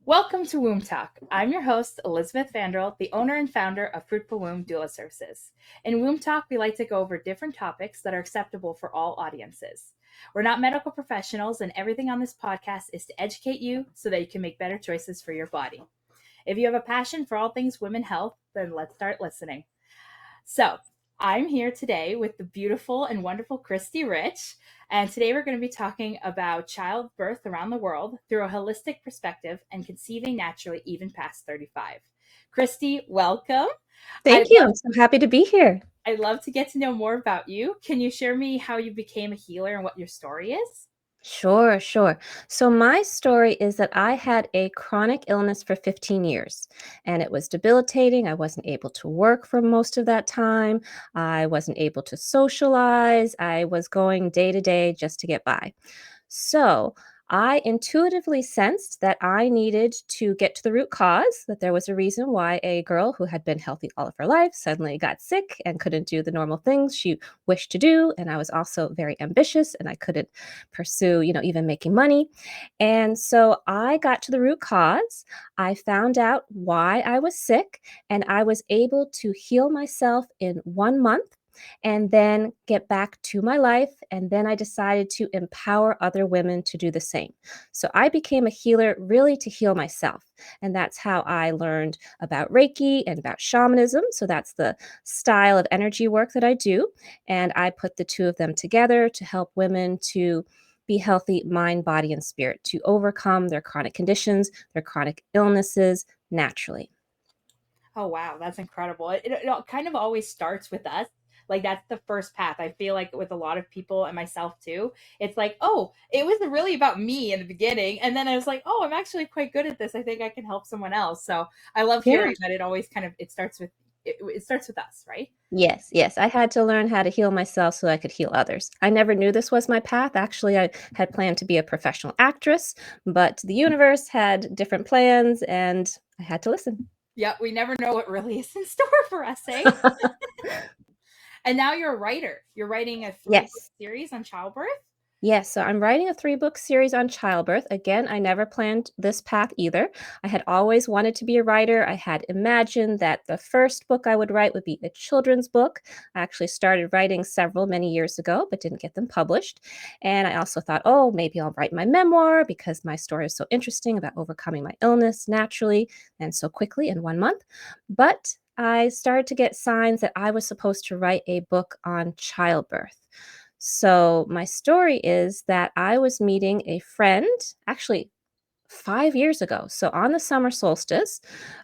Welcome to Womb Talk. I'm your host, Elizabeth Vandrel, the owner and founder of Fruitful Womb Doula Services. In Womb Talk, we like to go over different topics that are acceptable for all audiences. We're not medical professionals, and everything on this podcast is to educate you so that you can make better choices for your body. If you have a passion for all things women health, then let's start listening. So, I'm here today with the beautiful and wonderful Khristee Rich, and today we're going to be talking about childbirth around the world through a holistic perspective and conceiving naturally even past 35. Khristee, welcome. Thank I'd you. love I'm so happy to be here. I'd love to get to know more about you. Can you share me how you became a healer and what your story is? Sure. So, my story is that I had a chronic illness for 15 years and it was debilitating. I wasn't able to work for most of that time. I wasn't able to socialize. I was going day to day just to get by. So, I intuitively sensed that I needed to get to the root cause, that there was a reason why a girl who had been healthy all of her life suddenly got sick and couldn't do the normal things she wished to do. And I was also very ambitious and I couldn't pursue, even making money. And so I got to the root cause. I found out why I was sick and I was able to heal myself in 1 month and then get back to my life. And then I decided to empower other women to do the same. So I became a healer really to heal myself. And that's how I learned about Reiki and about shamanism. So that's the style of energy work that I do. And I put the two of them together to help women to be healthy mind, body, and spirit, to overcome their chronic conditions, their chronic illnesses naturally. Oh, wow, that's incredible. It kind of always starts with us. Like, that's the first path. I feel like with a lot of people and myself too, it's like, oh, it was really about me in the beginning. And then I was like, oh, I'm actually quite good at this. I think I can help someone else. So I love Yeah. hearing that it always kind of it starts with us, right? Yes. I had to learn how to heal myself so I could heal others. I never knew this was my path. Actually, I had planned to be a professional actress, but the universe had different plans and I had to listen. Yeah, we never know what really is in store for us, eh? And now you're a writer. You're writing a 3 book Yes. series on childbirth. Yes, so I'm writing a 3 book series on childbirth. Again, I never planned this path either. I had always wanted to be a writer. I had imagined that the first book I would write would be a children's book. I actually started writing several many years ago, but didn't get them published. And I also thought, oh, maybe I'll write my memoir because my story is so interesting about overcoming my illness naturally and so quickly in 1 month. But I started to get signs that I was supposed to write a book on childbirth. So, my story is that I was meeting a friend, actually 5 years ago. So, on the summer solstice,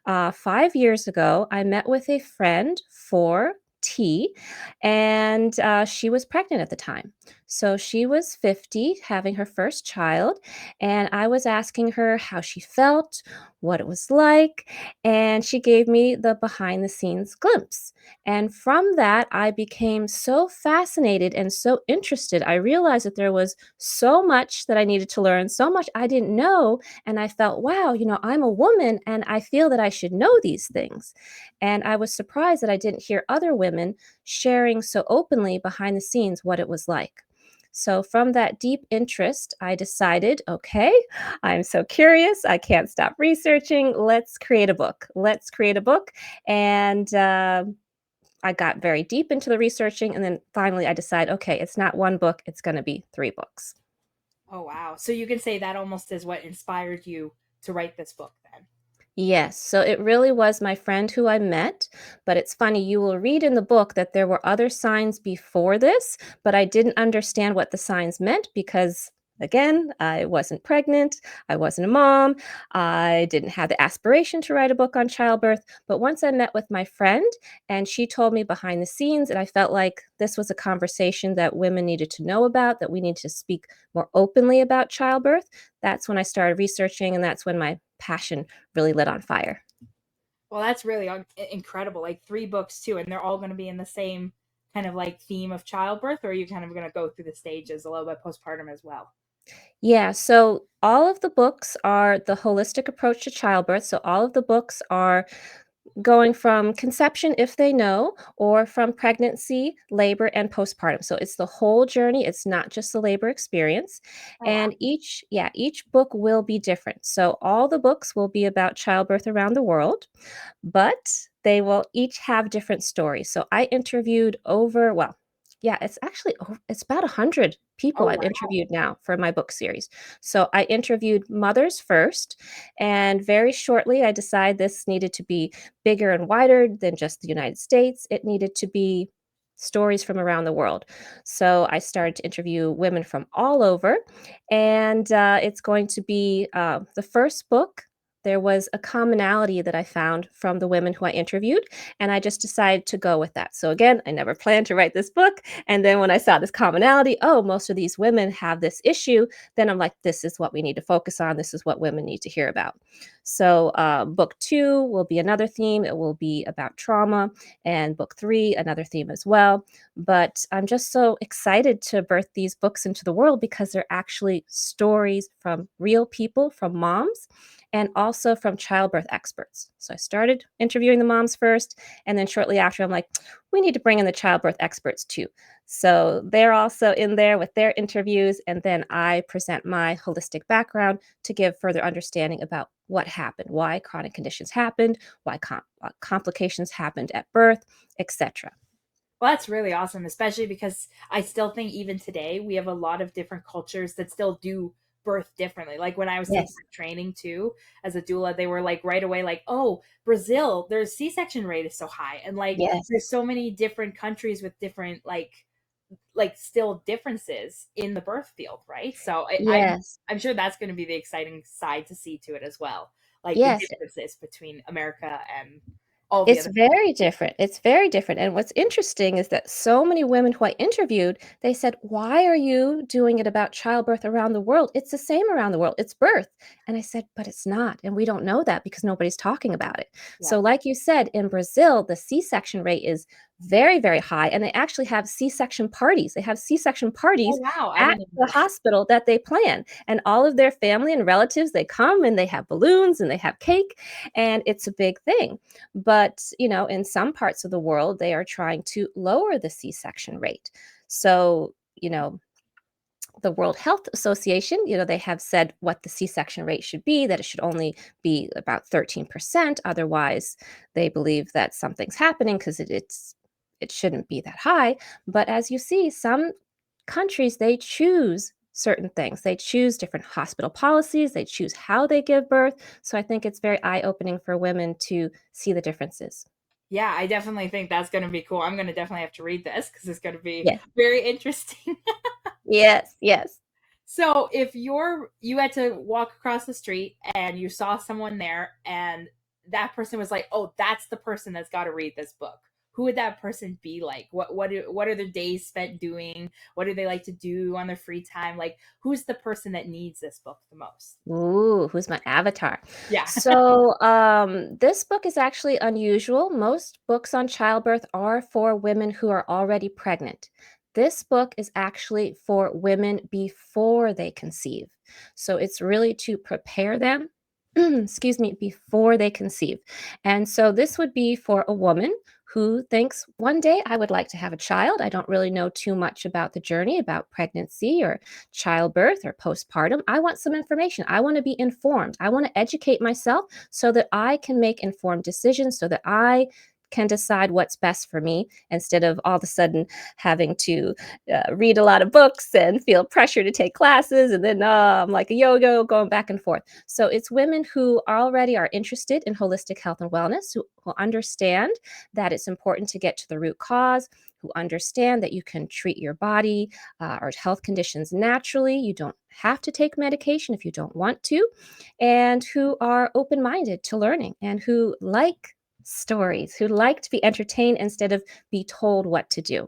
5 years ago, I met with a friend for tea, and she was pregnant at the time. So, she was 50, having her first child, and I was asking her how she felt, what it was like, and she gave me the behind the scenes glimpse. And from that, I became so fascinated and so interested. I realized that there was so much that I needed to learn, so much I didn't know. And I felt, wow, I'm a woman and I feel that I should know these things. And I was surprised that I didn't hear other women sharing so openly behind the scenes what it was like. So, from that deep interest, I decided, okay, I'm so curious. I can't stop researching. Let's create a book. Let's create a book. And I got very deep into the researching. And then finally, I decided, okay, it's not one book, it's going to be 3 books. Oh, wow. So you can say that almost is what inspired you to write this book then. Yes, so it really was my friend who I met, but it's funny, you will read in the book that there were other signs before this, but I didn't understand what the signs meant because, again, I wasn't pregnant, I wasn't a mom, I didn't have the aspiration to write a book on childbirth. But once I met with my friend and she told me behind the scenes, and I felt like this was a conversation that women needed to know about, that we need to speak more openly about childbirth, that's when I started researching and that's when my passion really lit on fire. Well, that's really incredible. Like 3 books too, and they're all going to be in the same kind of like theme of childbirth, or are you kind of going to go through the stages a little bit postpartum as well? Yeah, so all of the books are the holistic approach to childbirth. So all of the books are going from conception, if they know, or from pregnancy, labor, and postpartum. So it's the whole journey. It's not just the labor experience. Oh wow. And each book will be different. So all the books will be about childbirth around the world, but they will each have different stories. So I interviewed over, well, yeah, it's actually it's about 100 people Oh I've wow. interviewed now for my book series. So I interviewed mothers first, and very shortly I decided this needed to be bigger and wider than just the United States. It needed to be stories from around the world. So I started to interview women from all over, and it's going to be the first book. There was a commonality that I found from the women who I interviewed, and I just decided to go with that. So, again, I never planned to write this book. And then when I saw this commonality, oh, most of these women have this issue, then I'm like, this is what we need to focus on. This is what women need to hear about. So, book two will be another theme. It will be about trauma, and book three, another theme as well. But I'm just so excited to birth these books into the world because they're actually stories from real people, from moms, and also from childbirth experts. So I started interviewing the moms first, and then shortly after, I'm like, we need to bring in the childbirth experts too. So they're also in there with their interviews, and then I present my holistic background to give further understanding about what happened, why chronic conditions happened, why complications happened at birth, etc. Well, that's really awesome, especially because I still think even today we have a lot of different cultures that still do birth differently. Like when I was taking Yes. training too as a doula, they were like right away like, "Oh, Brazil, their C-section rate is so high." And like there's Yes. so many different countries with different like still differences in the birth field, right? So Yes. I'm sure that's going to be the exciting side to see to it as well, like the Yes. differences between America and all the It's other. very different. It's very different. And what's interesting is that so many women who I interviewed, they said, "Why are you doing it about childbirth around the world? It's the same around the world. It's birth." And I said, "But it's not. And we don't know that because nobody's talking about it." Yeah. So, like you said, in Brazil, the C section rate is very, very high. And they actually have C section parties. They have C section Oh parties wow, I at didn't even the know that. hospital that they plan. And all of their family and relatives, they come and they have balloons and they have cake. And it's a big thing. But, in some parts of the world, they are trying to lower the C-section rate. So, the World Health Association, they have said what the C-section rate should be, that it should only be about 13%. Otherwise, they believe that something's happening because it shouldn't be that high. But as you see, some countries, they choose certain things. They choose different hospital policies, they choose how they give birth. So I think it's very eye-opening for women to see the differences. Yeah, I definitely think that's going to be cool. I'm going to definitely have to read this because it's going to be Yes. very interesting. Yes, yes. So, if you had to walk across the street and you saw someone there and that person was like, "Oh, that's the person that's got to read this book." Who would that person be like? What are their days spent doing? What do they like to do on their free time? Like, who's the person that needs this book the most? Ooh, who's my avatar? Yeah. So, this book is actually unusual. Most books on childbirth are for women who are already pregnant. This book is actually for women before they conceive. So, it's really to prepare them, excuse me, before they conceive. And so, this would be for a woman who thinks one day I would like to have a child. I don't really know too much about the journey, about pregnancy or childbirth or postpartum. I want some information. I want to be informed. I want to educate myself so that I can make informed decisions, so that I can decide what's best for me instead of all of a sudden having to read a lot of books and feel pressure to take classes. And then I'm like a yo yo going back and forth. So it's women who already are interested in holistic health and wellness, who understand that it's important to get to the root cause, who understand that you can treat your body or health conditions naturally. You don't have to take medication if you don't want to, and who are open minded to learning and who like stories, who like to be entertained instead of be told what to do.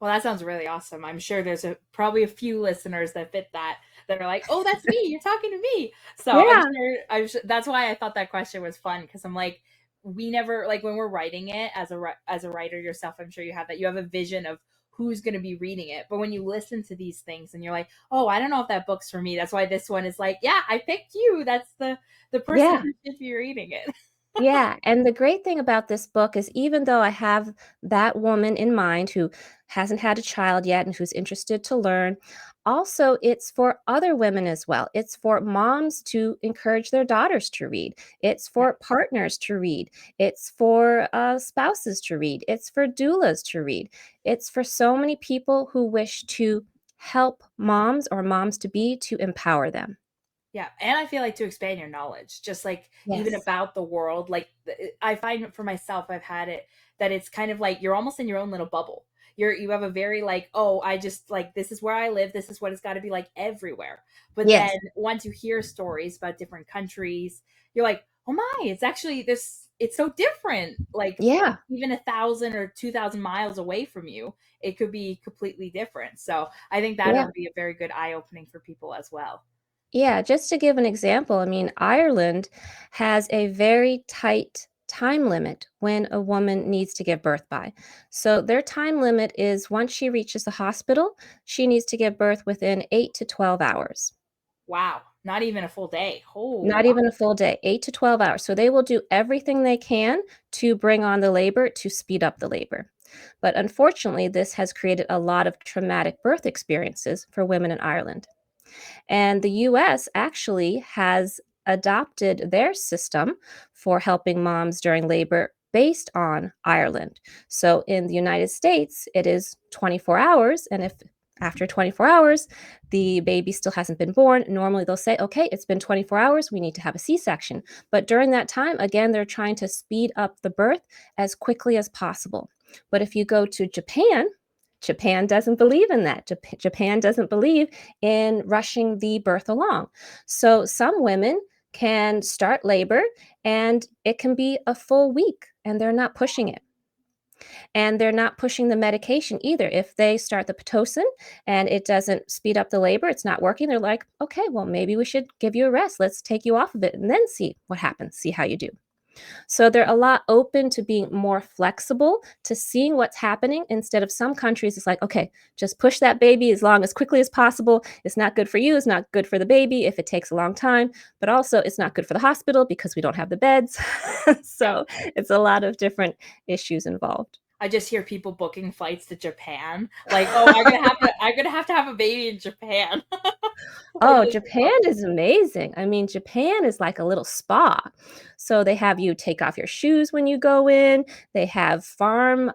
Well, that sounds really awesome. I'm sure there's probably a few listeners that fit that are like, "Oh, that's me. You're talking to me." So Yeah. I'm sure that's why I thought that question was fun because I'm like, we never like when we're writing it as as a writer yourself. I'm sure you have that. You have a vision of who's going to be reading it, but when you listen to these things and you're like, "Oh, I don't know if that book's for me." That's why this one is like, "Yeah, I picked you. That's the person Yeah. who should be reading it." Yeah, and the great thing about this book is even though I have that woman in mind who hasn't had a child yet and who's interested to learn, also it's for other women as well. It's for moms to encourage their daughters to read. It's Yeah. for partners to read. It's for spouses to read. It's for doulas to read. It's for so many people who wish to help moms or moms to be to empower them. Yeah, and I feel like to expand your knowledge, just like even Yes. about the world. Like I find for myself, I've had it that it's kind of like you're almost in your own little bubble. You have a very like, oh, I just like this is where I live. This is what it's got to be like everywhere. But then Yes. once you hear stories about different countries, you're like, oh my, it's actually this. It's so different. Like Yeah. even 1,000 or 2,000 miles away from you, it could be completely different. So I think that Yeah. would be a very good eye opening for people as well. Yeah, just to give an example, I mean, Ireland has a very tight time limit when a woman needs to give birth by. So their time limit is once she reaches the hospital, she needs to give birth within 8 to 12 hours. Wow, not even a full day. Oh, Not wow. even a full day, 8 to 12 hours. So they will do everything they can to bring on the labor to speed up the labor. But unfortunately, this has created a lot of traumatic birth experiences for women in Ireland. And the US actually has adopted their system for helping moms during labor based on Ireland. So in the United States, it is 24 hours. And if after 24 hours, the baby still hasn't been born, normally they'll say, okay, it's been 24 hours, we need to have a C section. But during that time, again, they're trying to speed up the birth as quickly as possible. But if you go to Japan, Japan doesn't believe in that. Japan doesn't believe in rushing the birth along. So some women can start labor and it can be a full week and they're not pushing it. And they're not pushing the medication either. If they start the Pitocin and it doesn't speed up the labor, it's not working, they're like, okay, well, maybe we should give you a rest. Let's take you off of it and then see what happens, see how you do. So they're a lot open to being more flexible to seeing what's happening instead of some countries. It's like, okay, just push that baby as quickly as possible. It's not good for you. It's not good for the baby if it takes a long time, but also it's not good for the hospital because we don't have the beds. Yeah. So it's a lot of different issues involved. I just hear people booking flights to Japan. Like, oh, I'm gonna have a baby in Japan. Like Oh, this is Japan so is amazing. I mean, Japan is like a little spa. So they have you take off your shoes when you go in. They have farm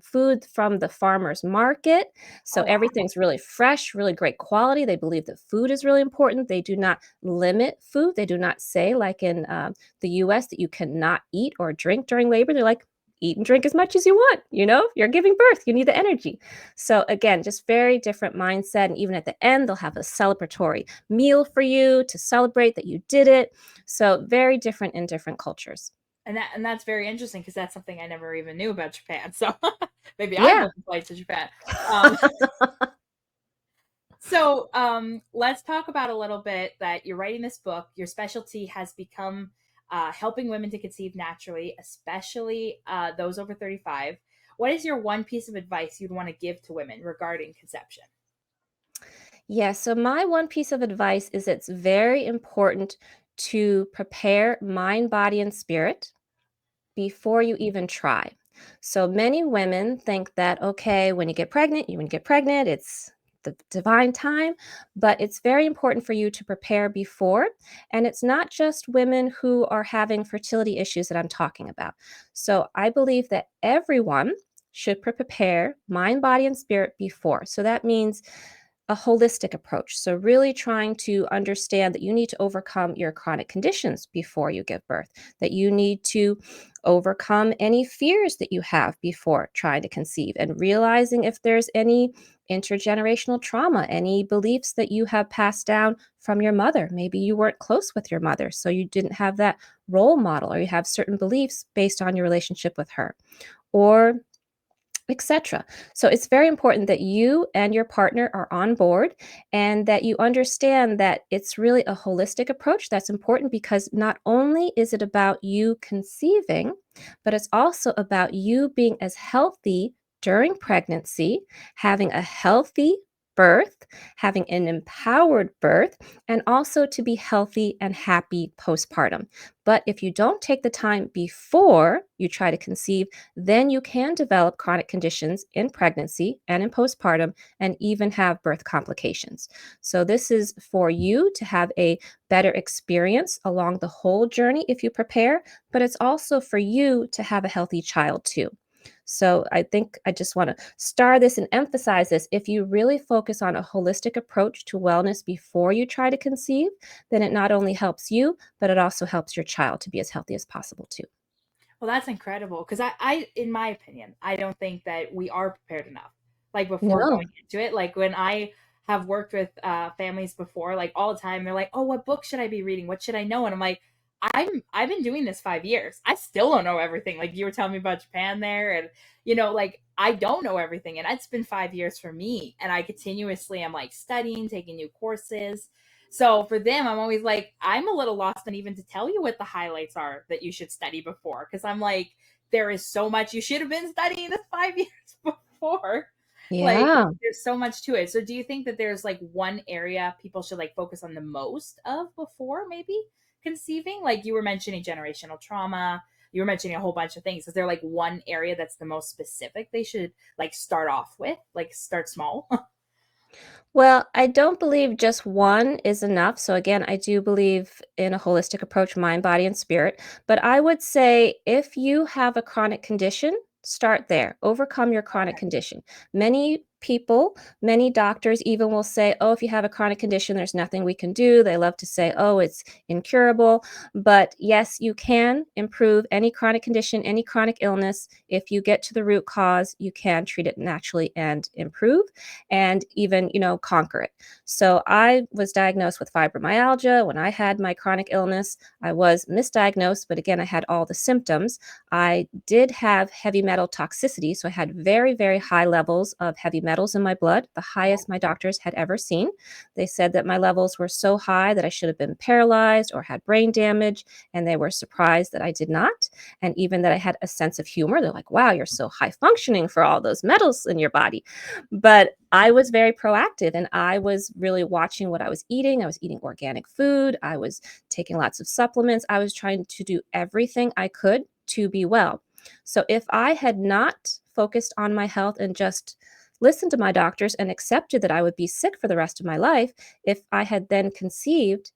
food from the farmer's market. So oh wow. everything's really fresh, really great quality. They believe that food is really important. They do not limit food. They do not say, like in the US, that you cannot eat or drink during labor. They're like, eat and drink as much as you want. You know, you're giving birth, you need the energy. So again, just very different mindset. And even at the end, they'll have a celebratory meal for you to celebrate that you did it. So very different in different cultures. And that's very interesting because that's something I never even knew about Japan. So maybe I Yeah. book a flight to Japan. Um, so let's talk about a little bit that you're writing this book. Your specialty has become helping women to conceive naturally, especially those over 35. What is your one piece of advice you'd want to give to women regarding conception? Yeah. So my one piece of advice is it's very important to prepare mind, body, and spirit before you even try. So many women think that, okay, when you get pregnant, it's the divine time, but it's very important for you to prepare before. And it's not just women who are having fertility issues that I'm talking about. So I believe that everyone should prepare mind, body, and spirit before. So that means a holistic approach. So, really trying to understand that you need to overcome your chronic conditions before you give birth, that you need to overcome any fears that you have before trying to conceive, and realizing if there's any intergenerational trauma, any beliefs that you have passed down from your mother. Maybe you weren't close with your mother, so you didn't have that role model, or you have certain beliefs based on your relationship with her. Or etc. So it's very important that you and your partner are on board and that you understand that it's really a holistic approach that's important because not only is it about you conceiving, but it's also about you being as healthy during pregnancy, having a healthy birth, having an empowered birth, and also to be healthy and happy postpartum. But if you don't take the time before you try to conceive, then you can develop chronic conditions in pregnancy and in postpartum and even have birth complications. So, this is for you to have a better experience along the whole journey if you prepare, but it's also for you to have a healthy child too. So I think I just want to star this and emphasize this. If you really focus on a holistic approach to wellness before you try to conceive, then it not only helps you, but it also helps your child to be as healthy as possible too. Well, that's incredible because in my opinion, I don't think that we are prepared enough. Like before No. going into it, like when I have worked with families before, like all the time, they're like, "Oh, what book should I be reading? What should I know?" And I'm like, I've been doing this 5 years. I still don't know everything. Like you were telling me about Japan there, and like I don't know everything, and it's been 5 years for me, and I continuously am like studying, taking new courses. So for them, I'm always like, I'm a little lost on even to tell you what the highlights are that you should study before. Cause I'm like, there is so much you should have been studying this 5 years before. Like, Yeah. there's so much to it. So do you think that there's like one area people should like focus on the most of before maybe conceiving? Like you were mentioning generational trauma. You were mentioning a whole bunch of things. Is there like one area that's the most specific they should like start off with? Like start small? Well, I don't believe just one is enough. So, again, I do believe in a holistic approach, mind, body, and spirit. But I would say if you have a chronic condition, start there. Overcome your chronic Okay. condition. Many people, many doctors even will say, oh, if you have a chronic condition, there's nothing we can do. They love to say, oh, it's incurable. But yes, you can improve any chronic condition, any chronic illness. If you get to the root cause, you can treat it naturally and improve and even, conquer it. So I was diagnosed with fibromyalgia when I had my chronic illness. I was misdiagnosed, but again, I had all the symptoms. I did have heavy metal toxicity, so I had very, very high levels of heavy metals in my blood, the highest my doctors had ever seen. They said that my levels were so high that I should have been paralyzed or had brain damage, and they were surprised that I did not, and even that I had a sense of humor. They're like, wow, you're so high functioning for all those metals in your body. But I was very proactive and I was really watching what I was eating. I was eating organic food. I was taking lots of supplements. I was trying to do everything I could to be well. So if I had not focused on my health and just listened to my doctors and accepted that I would be sick for the rest of my life, if I had then conceived,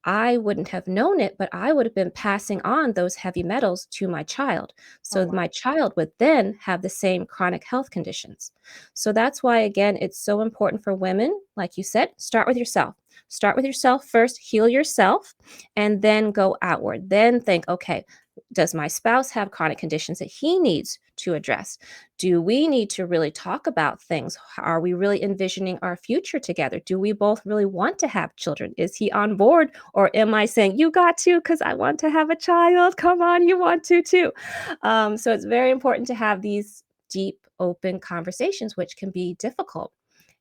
I wouldn't have known it, but I would have been passing on those heavy metals to my child. Oh So wow. my child would then have the same chronic health conditions. So that's why, again, it's so important for women, like you said, start with yourself. Start with yourself first, heal yourself, and then go outward. Then think, okay, does my spouse have chronic conditions that he needs to address? Do we need to really talk about things? Are we really envisioning our future together? Do we both really want to have children? Is he on board? Or am I saying, you got to because I want to have a child? Come on, you want to too. So it's very important to have these deep, open conversations, which can be difficult.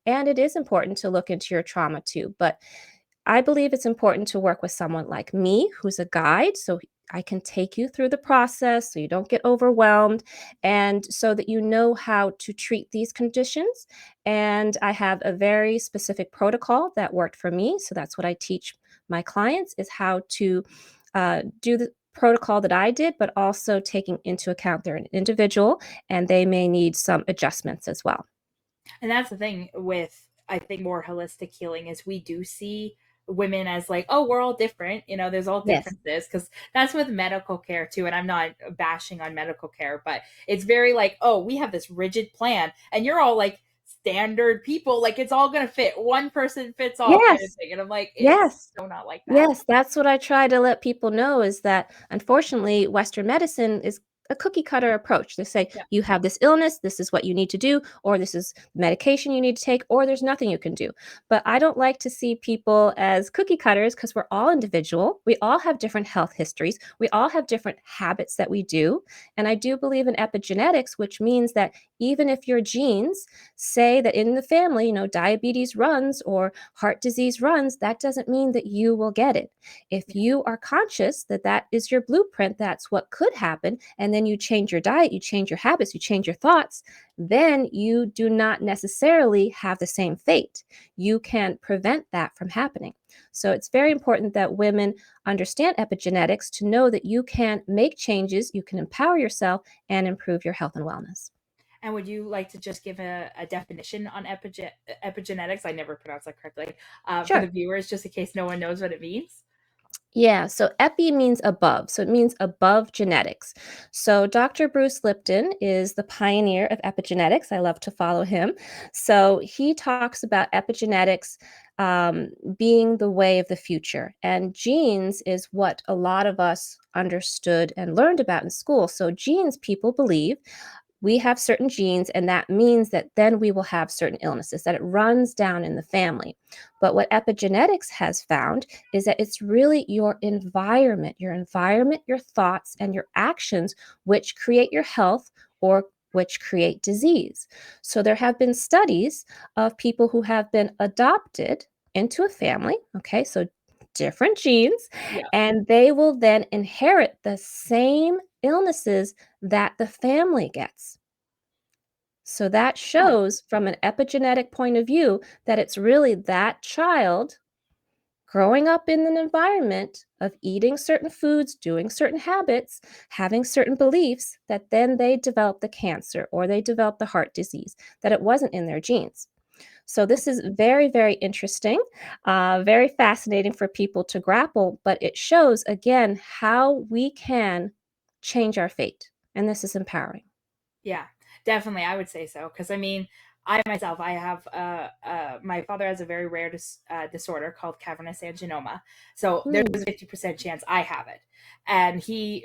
And it is important to look into your trauma too. But I believe it's important to work with someone like me who's a guide so I can take you through the process so you don't get overwhelmed and so that you know how to treat these conditions. And I have a very specific protocol that worked for me. So that's what I teach my clients is how to do the protocol that I did, but also taking into account they're an individual and they may need some adjustments as well. And that's the thing with I think more holistic healing is we do see women as like, oh, we're all different. There's all Yes. differences because that's with medical care too. And I'm not bashing on medical care, but it's very like, oh, we have this rigid plan, and you're all like standard people. Like it's all gonna fit. One person fits all kind of Yes. thing. And I'm like, it's Yes. so not like that. Yes, that's what I try to let people know is that unfortunately, Western medicine is a cookie cutter approach. They say, Yeah. you have this illness, this is what you need to do, or this is medication you need to take, or there's nothing you can do. But I don't like to see people as cookie cutters because we're all individual. We all have different health histories. We all have different habits that we do. And I do believe in epigenetics, which means that even if your genes say that in the family, diabetes runs or heart disease runs, that doesn't mean that you will get it. If Yeah. you are conscious that that is your blueprint, that's what could happen, and then then you change your diet, you change your habits, you change your thoughts, then you do not necessarily have the same fate. You can prevent that from happening. So it's very important that women understand epigenetics to know that you can make changes, you can empower yourself, and improve your health and wellness. And would you like to just give a definition on epigenetics? I never pronounced that correctly, for Sure. the viewers, just in case no one knows what it means. Yeah, so epi means above. So it means above genetics. So Dr. Bruce Lipton is the pioneer of epigenetics. I love to follow him. So he talks about epigenetics being the way of the future. And genes is what a lot of us understood and learned about in school. So genes, people believe, we have certain genes, and that means that then we will have certain illnesses, that it runs down in the family. But what epigenetics has found is that it's really your environment, your thoughts, and your actions which create your health or which create disease. So there have been studies of people who have been adopted into a family, okay, so different genes, Yeah. and they will then inherit the same illnesses that the family gets. So that Huh. shows from an epigenetic point of view that it's really that child growing up in an environment of eating certain foods, doing certain habits, having certain beliefs, that then they develop the cancer or they develop the heart disease, that it wasn't in their genes. So this is very, very interesting, very fascinating for people to grapple, but it shows again how we can change our fate. And this is empowering. Yeah, definitely. I would say so. Because I mean, I myself, I have my father has a very rare disorder called cavernous angioma. So there's Mm. a 50% chance I have it. And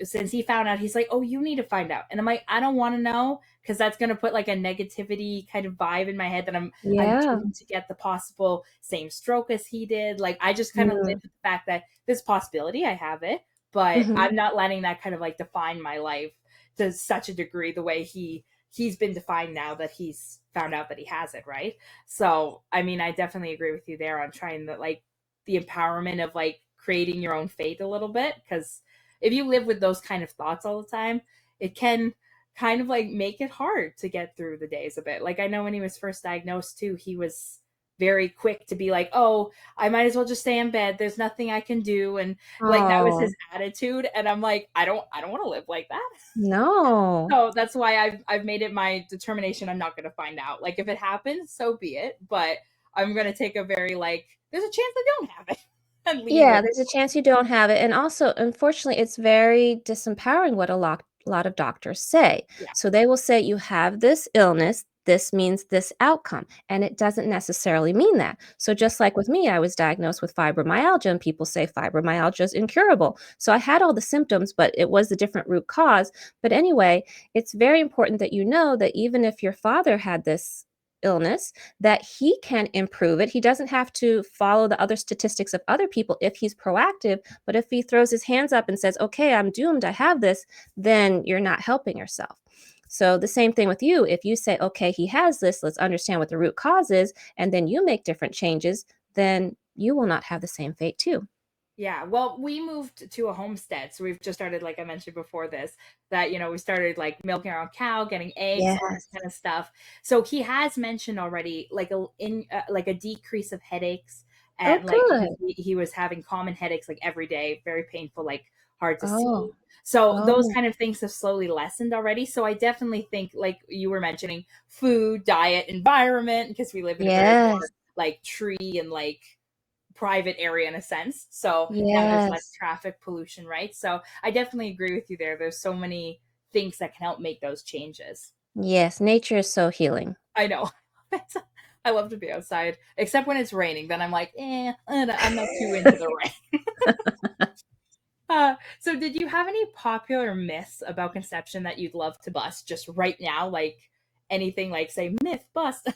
since he found out, he's like, "Oh, you need to find out." And I'm like, "I don't want to know because that's gonna put like a negativity kind of vibe in my head that I'm Yeah. doomed to get the possible same stroke as he did." Like I just kind of live Mm. with the fact that there's possibility I have it, but Mhm. I'm not letting that kind of like define my life to such a degree the way he's been defined now that he's found out that he has it, right? So I mean, I definitely agree with you there on trying the like the empowerment of like creating your own fate a little bit, because if you live with those kind of thoughts all the time, it can kind of like make it hard to get through the days a bit. Like I know when he was first diagnosed too, he was very quick to be like, "Oh, I might as well just stay in bed. There's nothing I can do." And like that was Oh, his attitude, and I'm like, I don't want to live like that. no. So that's why I've made it my determination I'm not going to find out. Like if it happens, so be it, but I'm going to take a very like there's a chance I don't have it and lean Yeah, with there's a chance you don't have it, and also, unfortunately, it's very disempowering what a lot of doctors say. yeah. So they will say, "You have this illness, this means this outcome," and it doesn't necessarily mean that. So Yeah. just like with me, I was diagnosed with fibromyalgia, and people say fibromyalgia is incurable. So I had all the symptoms, but it was a different root cause. But anyway, it's very important that you know that even if your father had this illness, that he can improve it. He doesn't have to follow the other statistics of other people if he's proactive, but if he throws his hands up and says, "Okay, I'm doomed, I have this," then you're not helping yourself. So the same thing with you. If you say, "Okay, he has this, let's understand what the root cause is," and then you make different changes, then you will not have the same fate too. Yeah, well, we moved to a homestead, so we've just started, like I mentioned before this, that we started like milking our own cow, getting eggs, all this Yes. kind of stuff. So he has mentioned already, like like a decrease of headaches, Oh, and like because good. he was having common headaches like every day, very painful, like hard to Oh, see. So those oh, kind of things have slowly lessened already. So I definitely think, like you were mentioning, food, diet, environment, because we live in a very more yes, like tree and like private area in a sense. So now there's less yes, traffic pollution, right? So I definitely agree with you there. There's so many things that can help make those changes. yes. Nature is so healing. I know. I love to be outside, except when it's raining. Then I'm like, I'm not too into the rain. So, did you have any popular myths about conception that you'd love to bust just right now? Like anything, like say myth bust.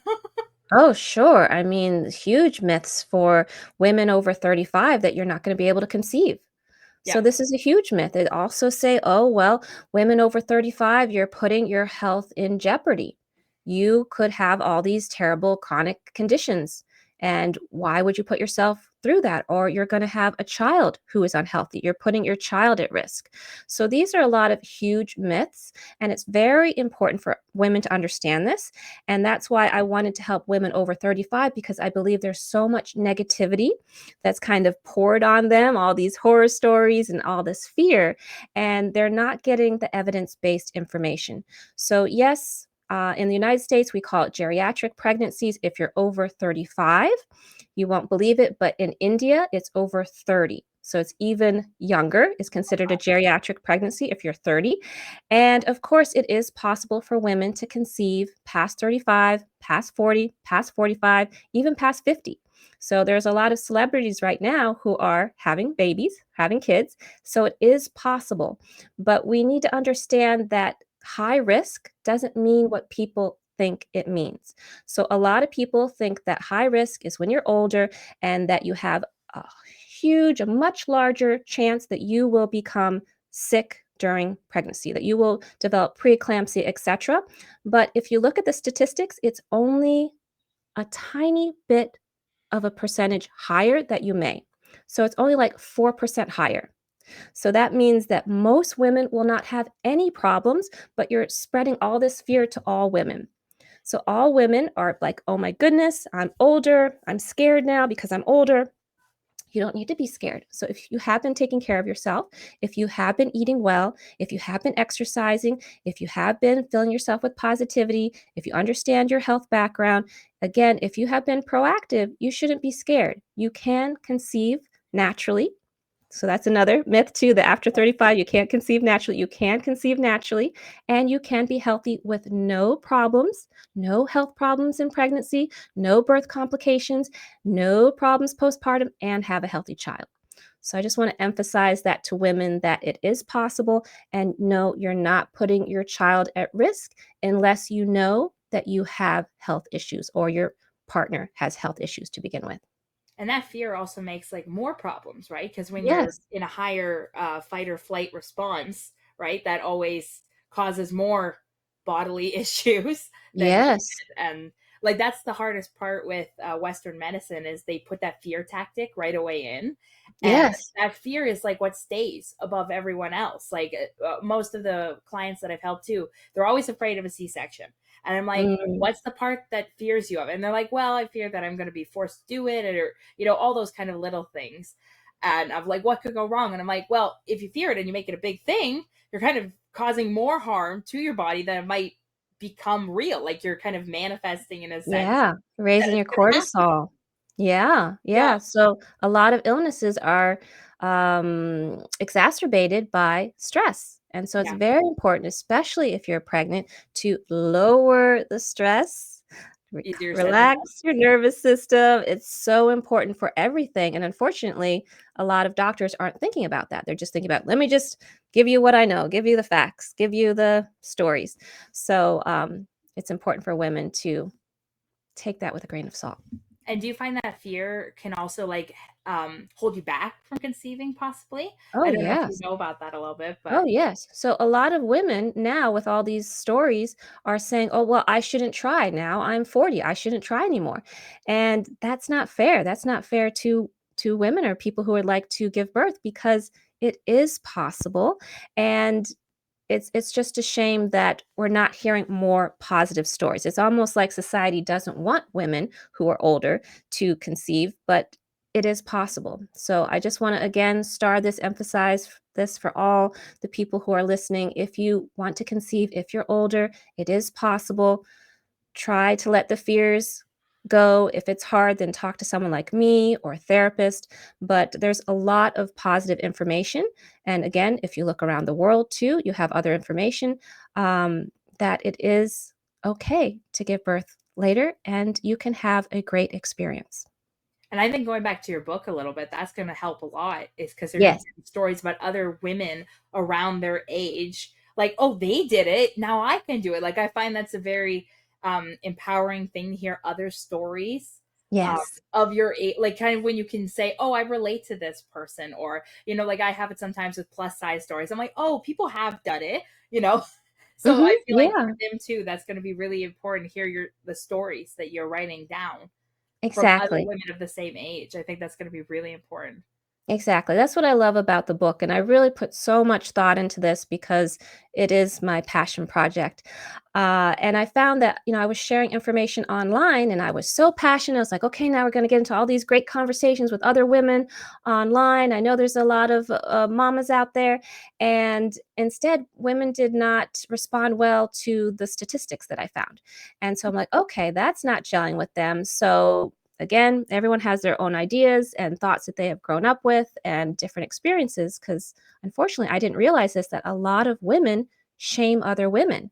Oh, sure. I mean, huge myths for women over 35 that you're not going to be able to conceive. So Yeah. this is a huge myth. They also say, "Oh, well, women over 35, you're putting your health in jeopardy. You could have all these terrible chronic conditions. And why would you put yourself through that, or you're going to have a child who is unhealthy. You're putting your child at risk. So these are a lot of huge myths, and it's very important for women to understand this. And that's why I wanted to help women over 35, because I believe there's so much negativity that's kind of poured on them, all these horror stories and all this fear, and they're not getting the evidence-based information. So yes, in the United States, we call it geriatric pregnancies if you're over 35. You won't believe it, but in India, it's over 30. So it's even younger. It's considered a geriatric pregnancy if you're 30. And of course, it is possible for women to conceive past 35, past 40, past 45, even past 50. So there's a lot of celebrities right now who are having babies, having kids. So it is possible. But we need to understand that high risk doesn't mean what people think it means. So a lot of people think that high risk is when you're older and that you have a a much larger chance that you will become sick during pregnancy, that you will develop preeclampsia, etc. But if you look at the statistics, it's only a tiny bit of a percentage higher that you may. So it's only like 4% higher. So that means that most women will not have any problems, but you're spreading all this fear to all women. So all women are like, oh my goodness, I'm older. I'm scared now because I'm older. You don't need to be scared. So if you have been taking care of yourself, if you have been eating well, if you have been exercising, if you have been filling yourself with positivity, if you understand your health background, again, if you have been proactive, you shouldn't be scared. You can conceive naturally. So that's another myth too, that after 35 you can't conceive naturally. You can conceive naturally, and you can be healthy with no problems, no health problems in pregnancy, no birth complications, no problems postpartum, and have a healthy child. So I just want to emphasize that to women, that it is possible, and no, you're not putting your child at risk unless you know that you have health issues or your partner has health issues to begin with. And that fear also makes like more problems, right? Because when you're Yes. in a higher fight or flight response, right, that always causes more bodily issues than Yes. and like that's the hardest part with Western medicine is they put that fear tactic right away in, and Yes. that fear is like what stays above everyone else. Like most of the clients that I've helped too, they're always afraid of a C-section, and I'm like, Mm. what's the part that fears you of? And they're like, well, I fear that I'm going to be forced to do it, or all those kind of little things. And I'm like, what could go wrong? And I'm like, well, if you fear it and you make it a big thing, you're kind of causing more harm to your body than it might become real. Like you're kind of manifesting in a sense Yeah, that raising it's your going to happen. cortisol. Yeah, Yeah, yeah. So a lot of illnesses are exacerbated by stress. And so it's yeah. very important, especially if you're pregnant, to lower the stress, Easier said than done. relax your nervous system. It's so important for everything. And unfortunately, a lot of doctors aren't thinking about that. They're just thinking about, let me just give you what I know, give you the facts, give you the stories. So it's important for women to take that with a grain of salt. And do you find that fear can also like hold you back from conceiving possibly? I Oh, don't know if you yes. know about that a little bit, Oh, but yes. So a lot of women now with all these stories are saying, "Oh, well, I shouldn't try now. I'm 40. I shouldn't try anymore." And that's not fair. That's not fair to women or people who would like to give birth, because it is possible, and it's just a shame that we're not hearing more positive stories. It's almost like society doesn't want women who are older to conceive, but it is possible. So I just want to again star this, emphasize this for all the people who are listening. If you want to conceive, if you're older, it is possible. Try to let the fears go. If it's hard, then talk to someone like me or a therapist. But there's a lot of positive information. And again, if you look around the world too, you have other information that it is okay to give birth later and you can have a great experience. and I think going back to your book a little bit, that's going to help a lot, is because they're going to Yes. be stories about other women around their age. Like, oh, they did it. Now I can do it. Like, I find that's a very empowering thing to hear other stories Yes. of your age. Like, kind of when you can say, oh, I relate to this person. Or, like I have it sometimes with plus size stories. I'm like, oh, people have done it. So I feel like Yeah. for them too, that's going to be really important to hear the stories that you're writing down. from other Exactly. women of the same age. I think that's going to be really important. Exactly. That's what I love about the book, and I really put so much thought into this because it is my passion project. And I found that, I was sharing information online and I was so passionate. I was like, okay, now we're going to get into all these great conversations with other women online. I know there's a lot of mamas out there. And instead, women did not respond well to the statistics that I found. And so I'm like, okay, that's not gelling with them. So again, everyone has their own ideas and thoughts that they have grown up with and different experiences. Because unfortunately, I didn't realize this, that a lot of women shame other women.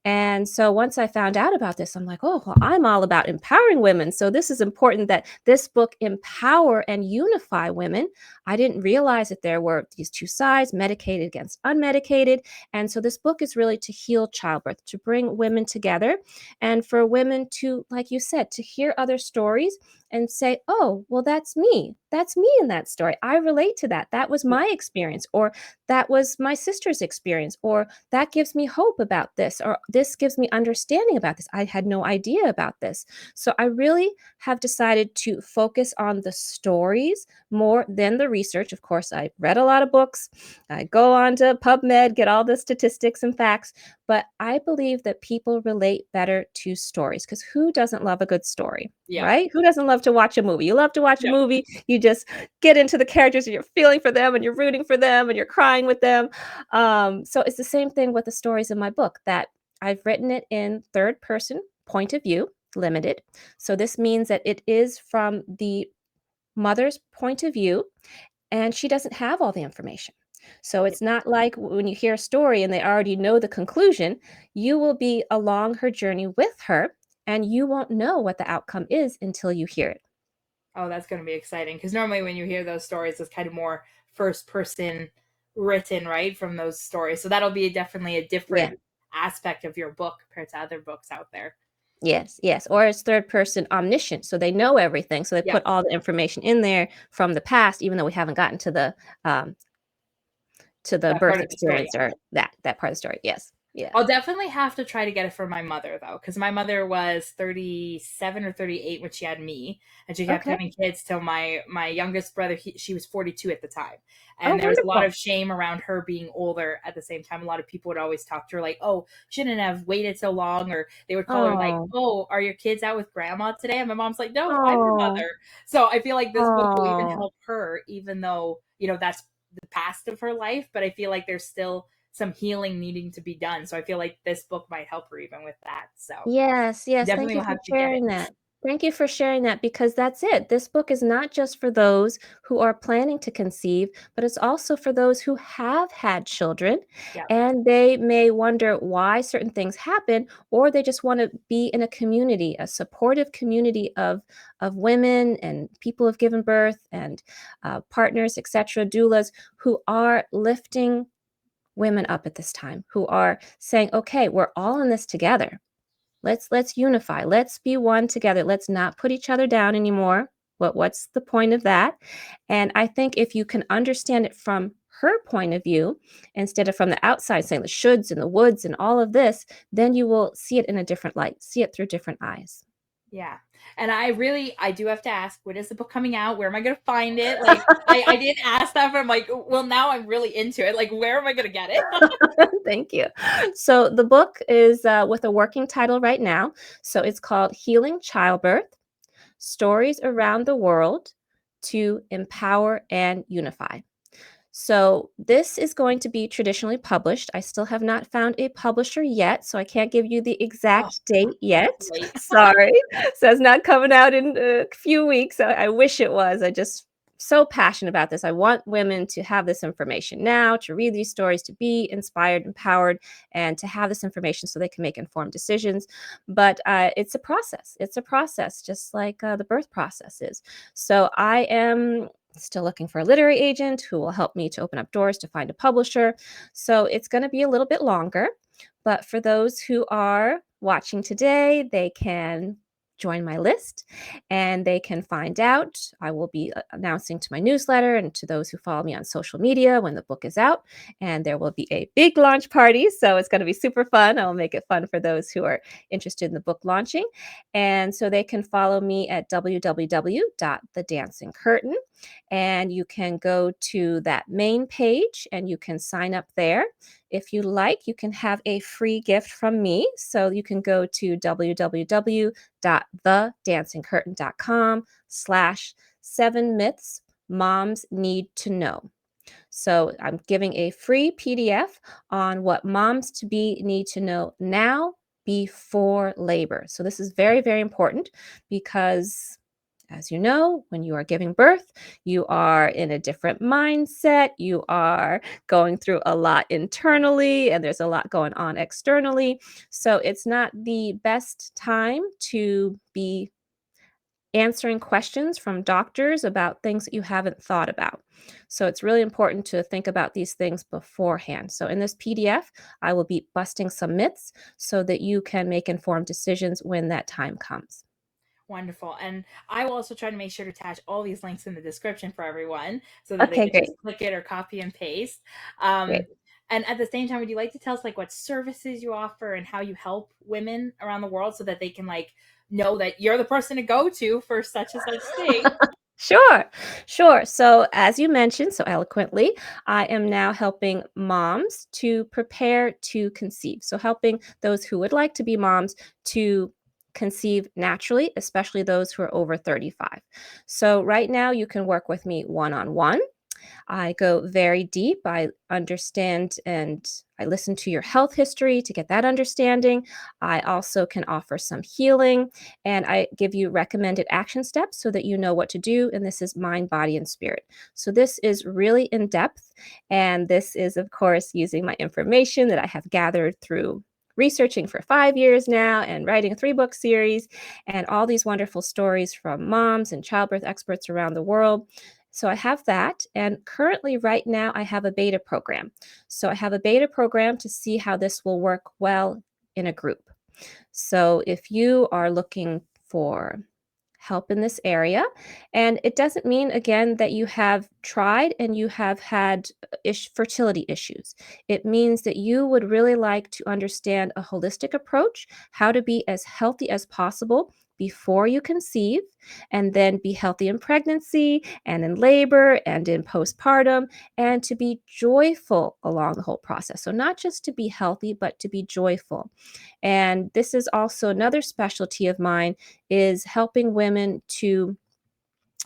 And so once I found out about this, I'm like, oh, well, I'm all about empowering women. So this is important that this book empower and unify women. I didn't realize that there were these two sides, medicated against unmedicated. And so this book is really to heal childbirth, to bring women together, and for women to, like you said, to hear other stories and say, oh, well, that's me. That's me in that story. I relate to that. That was my experience, or that was my sister's experience, or that gives me hope about this, or this gives me understanding about this. I had no idea about this. So I really have decided to focus on the stories more than the research. Of course, I read a lot of books. I go on to PubMed, get all the statistics and facts, but I believe that people relate better to stories, because who doesn't love a good story? Yeah. Right? Who doesn't love to watch a movie? You love to watch a Yeah. movie, you just get into the characters and you're feeling for them and you're rooting for them and you're crying with them. So it's the same thing with the stories in my book, that I've written it in third person point of view, limited. So this means that it is from the mother's point of view, and she doesn't have all the information. So Yeah. it's not like when you hear a story and they already know the conclusion. You will be along her journey with her, and you won't know what the outcome is until you hear it. Oh, that's going to be exciting because normally when you hear those stories, it's kind of more first person written, right, from those stories. So that'll be definitely a Yeah. different aspect of your book compared to other books out there. Yes, yes, or it's third person omniscient, so they know everything, so they Yeah, put all the information in there from the past, even though we haven't gotten um, to the that part birth of the story. experience or that part of the story. Yes. Yeah. I'll definitely have to try to get it for my mother though, because my mother was 37 or 38 when she had me, and she kept Okay. having kids till my youngest brother. She was 42 at the time, Oh, and there was a lot wonderful. of shame around her being older. At the same time, a lot of people would always talk to her like, "Oh, shouldn't have waited so long," or they would call her like, Oh. "Oh, are your kids out with grandma today?" And my mom's like, "No, I'm your Oh. mother." So I feel like this book will even Oh. help her, even though that's the past of her life. But I feel like there's still some healing needing to be done. So I feel like this book might help her even with that. So Yes, yes, thank definitely you will for have to get sharing it. that. Thank you for sharing that, because that's it. This book is not just for those who are planning to conceive, but it's also for those who have had children, Yeah. and they may wonder why certain things happen, or they just want to be in a community, a supportive community of women and people who've given birth, and partners, etc., doulas, who are lifting women up at this time, who are saying, okay, we're all in this together. Let's unify. Let's be one together. Let's not put each other down anymore. What's the point of that? And I think if you can understand it from her point of view, instead of from the outside saying the shoulds and the woulds and all of this, then you will see it in a different light, see it through different eyes. Yeah. And I do have to ask, when is the book coming out? Where am I going to find it? Like, I didn't ask that, but I'm like, well, now I'm really into it. Like, where am I going to get it? Thank you. So the book is with a working title right now. So it's called Healing Childbirth: Stories Around the World to Empower and Unify. So this is going to be traditionally published. I still have not found a publisher yet, so I can't give you the Oh, exact date I have yet. to wait. Sorry. So it's not coming out in a few weeks. I wish it was. I just so passionate about this. I want women to have this information now, to read these stories, to be inspired, empowered, and to have this information so they can make informed decisions. But it's a process. It's a process, just like the birth process is. So I am still looking for a literary agent who will help me to open up doors to find a publisher. So it's going to be a little bit longer. But for those who are watching today, they can join my list and they can find out. I will be announcing to my newsletter and to those who follow me on social media when the book is out. And there will be a big launch party. So it's going to be super fun. I'll make it fun for those who are interested in the book launching. And so they can follow me at www.thedancingcurtain. And you can go to that main page and you can sign up there. If you like, you can have a free gift from me. So you can go to www.thedancingcurtain.com/7 myths moms need to know. So I'm giving a free PDF on what moms to be need to know now before labor. So this is very, very important because as you know, when you are giving birth, you are in a different mindset. You are going through a lot internally, and there's a lot going on externally. So it's not the best time to be answering questions from doctors about things that you haven't thought about. So it's really important to think about these things beforehand. So in this PDF, I will be busting some myths so that you can make informed decisions when that time comes. Wonderful. And I will also try to make sure to attach all these links in the description for everyone so that they Okay, can great. just click it or copy and paste. Great. And at the same time, would you like to tell us like what services you offer and how you help women around the world so that they can like know that you're the person to go to for such and such thing? Sure, sure. So, as you mentioned so eloquently, I am now helping moms to prepare to conceive. So, helping those who would like to be moms to conceive naturally, especially those who are over 35. So, right now, you can work with me one on one. I go very deep. I understand and I listen to your health history to get that understanding. I also can offer some healing and I give you recommended action steps so that you know what to do. And this is mind, body, and spirit. So this is really in depth. And this is, of course, using my information that I have gathered through researching for 5 years now and writing a 3-book series and all these wonderful stories from moms and childbirth experts around the world. So I have that. And currently, right now, I have a beta program. So I have a beta program to see how this will work well in a group. So if you are looking for help in this area, and it doesn't mean, again, that you have tried and you have had fertility issues. It means that you would really like to understand a holistic approach, how to be as healthy as possible before you conceive, and then be healthy in pregnancy and in labor and in postpartum, and to be joyful along the whole process. So, not just to be healthy, but to be joyful. And this is also another specialty of mine is helping women to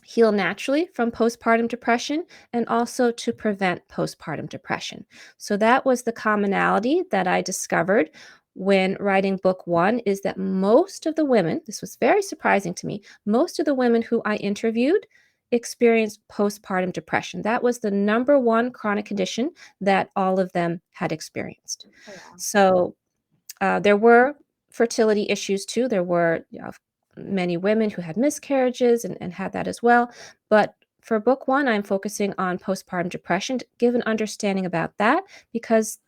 heal naturally from postpartum depression and also to prevent postpartum depression. So that was the commonality that I discovered when writing book 1 is that most of the women, this was very surprising to me, most of the women who I interviewed experienced postpartum depression. That was the number one chronic condition that all of them had experienced. Oh, wow. So there were fertility issues too. There were many women who had miscarriages and had that as well. But for book 1, I'm focusing on postpartum depression to give an understanding about that because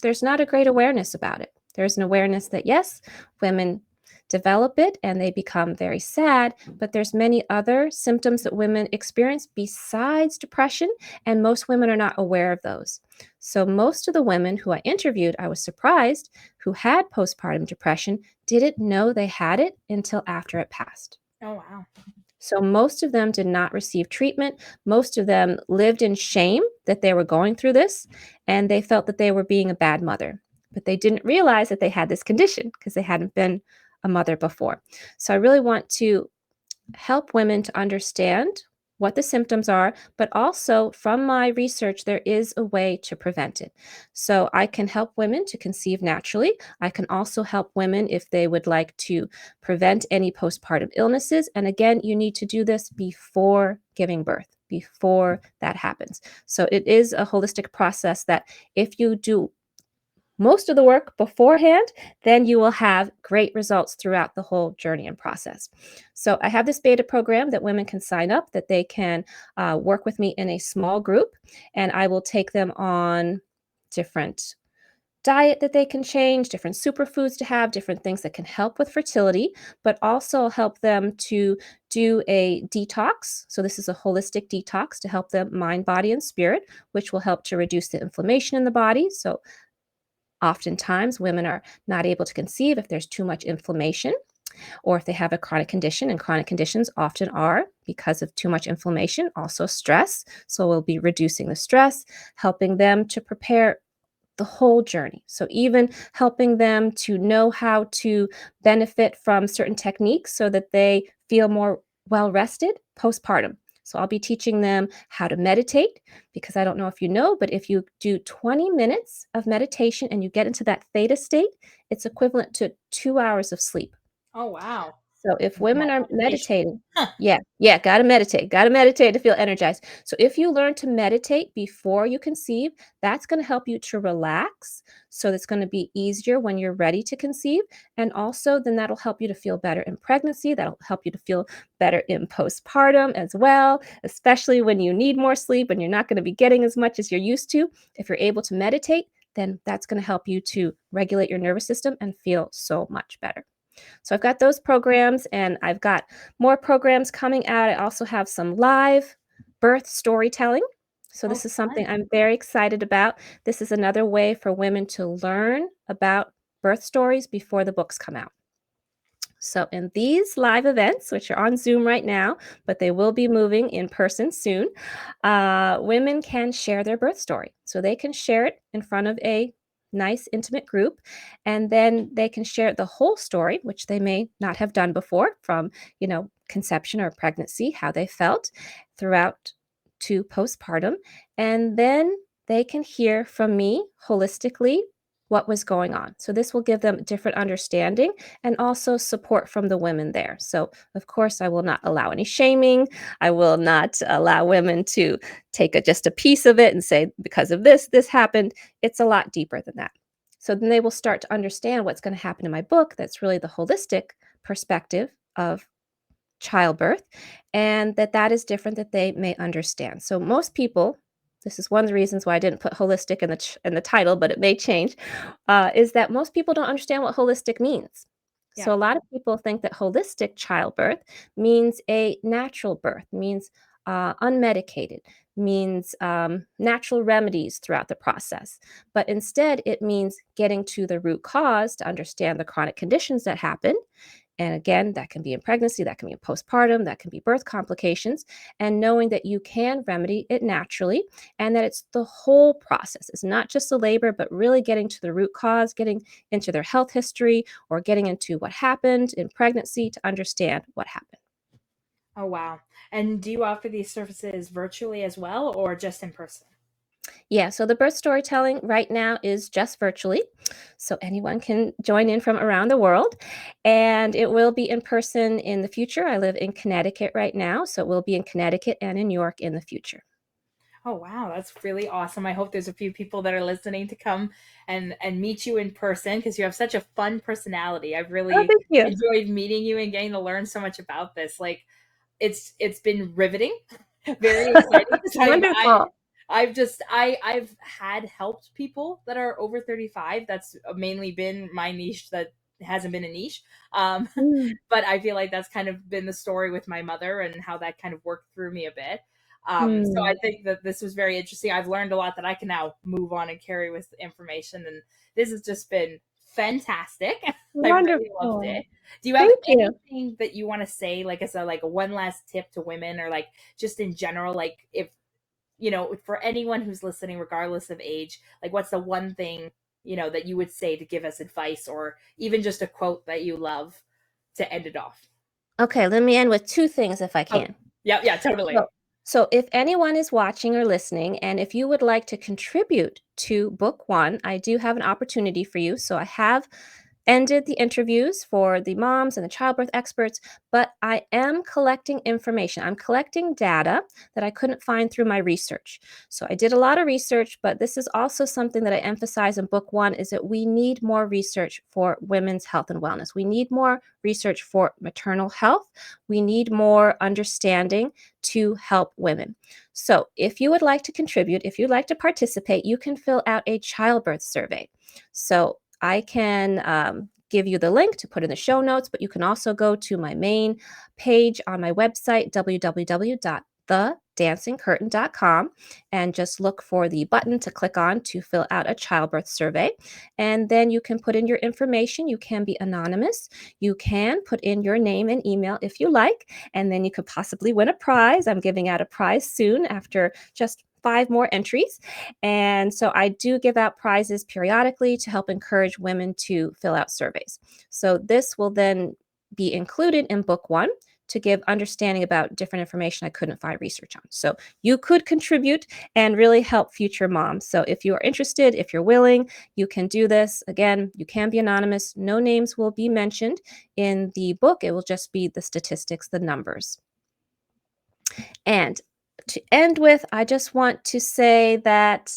there's not a great awareness about it. There's an awareness that, yes, women develop it and they become very sad, but there's many other symptoms that women experience besides depression, and most women are not aware of those. So most of the women who I interviewed, I was surprised, who had postpartum depression didn't know they had it until after it passed. Oh, wow. So most of them did not receive treatment. Most of them lived in shame that they were going through this, and they felt that they were being a bad mother. But they didn't realize that they had this condition because they hadn't been a mother before. So I really want to help women to understand what the symptoms are, but also from my research, there is a way to prevent it. So I can help women to conceive naturally. I can also help women if they would like to prevent any postpartum illnesses. And again, you need to do this before giving birth, before that happens. So it is a holistic process that if you do most of the work beforehand, then you will have great results throughout the whole journey and process. So I have this beta program that women can sign up, that they can work with me in a small group, and I will take them on different diet that they can change, different superfoods to have, different things that can help with fertility, but also help them to do a detox. So, this is a holistic detox to help them mind, body, and spirit, which will help to reduce the inflammation in the body. So, oftentimes women are not able to conceive if there's too much inflammation or if they have a chronic condition, and chronic conditions often are because of too much inflammation, also stress. So, we'll be reducing the stress, helping them to prepare the whole journey. So, even helping them to know how to benefit from certain techniques so that they feel more well rested postpartum. So, I'll be teaching them how to meditate because I don't know if you know, but if you do 20 minutes of meditation and you get into that theta state, it's equivalent to 2 hours of sleep. Oh, wow. So if women are Meditation. meditating, gotta meditate to feel energized. So if you learn to meditate before you conceive, that's gonna help you to relax. So it's gonna be easier when you're ready to conceive. And also then that'll help you to feel better in pregnancy. That'll help you to feel better in postpartum as well, especially when you need more sleep and you're not gonna be getting as much as you're used to. If you're able to meditate, then that's gonna help you to regulate your nervous system and feel so much better. So I've got those programs and I've got more programs coming out. I also have some live birth storytelling. So Oh, this is something fun. I'm very excited about. This is another way for women to learn about birth stories before the books come out. So, in these live events, which are on Zoom right now, but they will be moving in person soon, women can share their birth story. So, they can share it in front of a nice, intimate group, and then they can share the whole story, which they may not have done before from, conception or pregnancy, how they felt throughout to postpartum. And then they can hear from me holistically what was going on. So, this will give them different understanding and also support from the women there. So, of course, I will not allow any shaming. I will not allow women to take just a piece of it and say, because of this, this happened. It's a lot deeper than that. So, then they will start to understand what's going to happen in my book. That's really the holistic perspective of childbirth, and that is different that they may understand. So, most people, this is one of the reasons why I didn't put holistic in the title, but it may change, is that most people don't understand what holistic means. Yeah. So a lot of people think that holistic childbirth means a natural birth, means unmedicated, means natural remedies throughout the process. But instead, it means getting to the root cause to understand the chronic conditions that happen. And again, that can be in pregnancy, that can be in postpartum, that can be birth complications, and knowing that you can remedy it naturally and that it's the whole process. It's not just the labor, but really getting to the root cause, getting into their health history or getting into what happened in pregnancy to understand what happened. Oh, wow. And do you offer these services virtually as well or just in person? Yeah, so the birth storytelling right now is just virtually. So anyone can join in from around the world. And it will be in person in the future. I live in Connecticut right now. So it will be in Connecticut and in New York in the future. Oh, wow, that's really awesome. I hope there's a few people that are listening to come and meet you in person because you have such a fun personality. I've Oh, really thank you. enjoyed meeting you and getting to learn so much about this. Like it's been riveting, very exciting. 'Cause Wonderful. I've had helped people that are over 35. That's mainly been my niche that hasn't been a niche. Um, Mm, but I feel like that's kind of been the story with my mother and how that kind of worked through me a bit. So I mm. think that this was very interesting. I've learned a lot that I can now move on and carry with information, and this has just been fantastic. I really loved Wonderful. it. Do you have Thank you. anything that you want to say, like as a like a one last tip to women, or like just in general, like if for anyone who's listening, regardless of age, like what's the one thing that you would say to give us advice, or even just a quote that you love to end it off? Okay, let me end with two things if I Oh, can. yeah, yeah, totally. So so if anyone is watching or listening, and if you would like to contribute to book one, I do have an opportunity for you. So I have ended the interviews for the moms and the childbirth experts, but I am collecting information. I'm collecting data that I couldn't find through my research. So I did a lot of research, but this is also something that I emphasize in book one, is that we need more research for women's health and wellness. We need more research for maternal health. We need more understanding to help women. So if you would like to contribute, if you'd like to participate, you can fill out a childbirth survey. So I can give you the link to put in the show notes, but you can also go to my main page on my website, www.thedancingcurtain.com, and just look for the button to click on to fill out a childbirth survey. And then you can put in your information. You can be anonymous. You can put in your name and email if you like, and then you could possibly win a prize. I'm giving out a prize soon after just 5 more entries. And so I do give out prizes periodically to help encourage women to fill out surveys. So this will then be included in book one to give understanding about different information I couldn't find research on. So you could contribute and really help future moms. So if you are interested, if you're willing, you can do this. Again, you can be anonymous. No names will be mentioned in the book. It will just be the statistics, the numbers. And to end with, I just want to say that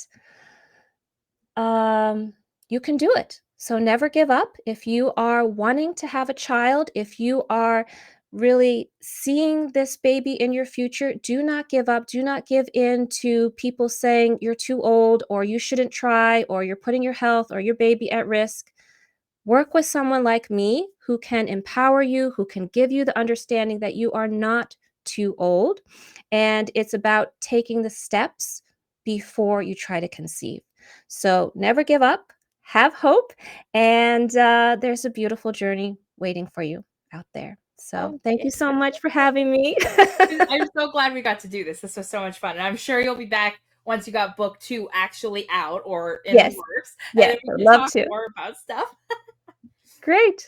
you can do it. So never give up. If you are wanting to have a child, if you are really seeing this baby in your future, do not give up. Do not give in to people saying you're too old, or you shouldn't try, or you're putting your health or your baby at risk. Work with someone like me who can empower you, who can give you the understanding that you are not too old. And it's about taking the steps before you try to conceive. So never give up, have hope, and there's a beautiful journey waiting for you out there. So thank you so much for having me. I'm so glad we got to do this. This was so much fun. And I'm sure you'll be back once you got book 2 actually out or in the Yes. works. And Yes, then we I'd can love talk to. more about stuff. Great.